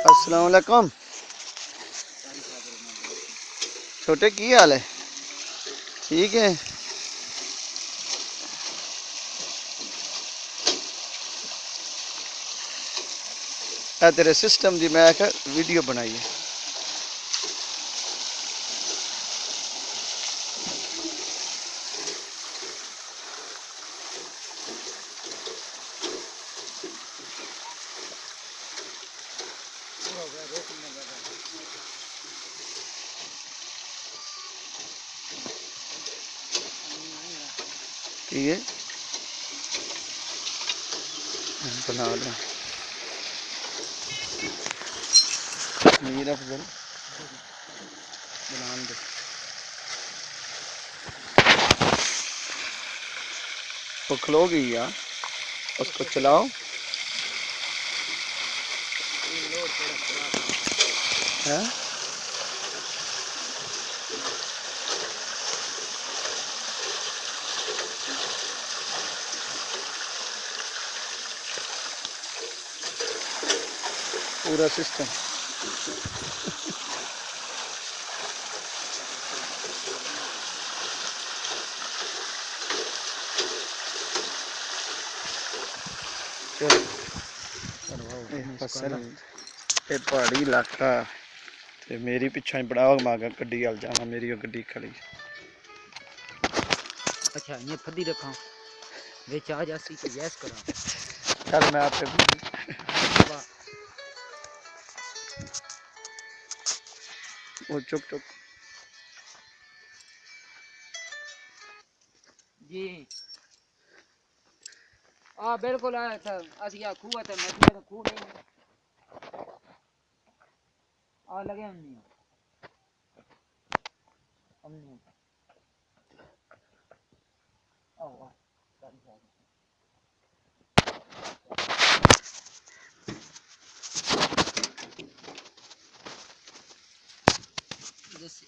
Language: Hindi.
अस्सलाम वालेकुम। छोटे की हाल है? ठीक है। तेरे सिस्टम की मैं वीडियो बनाई है। ठीक है, बना लें। मीर अफजल बना दे। वो खलो गई यार, उसको चलाओ। है पूरा सिस्टम। पहाड़ी इलाका ते मेरी पिछा ही बड़ा मांगा गड्डी हल जाना। मेरी गड्डी खड़ी। अच्छा ये फदी रखा विच आ जासी तो यस करा। चल मैं आपसे वो चुप चुप जी आ बिल्कुल आया था। असिया खूह था मछली खूह नहीं आ लगे हमने हमने आओ जैसे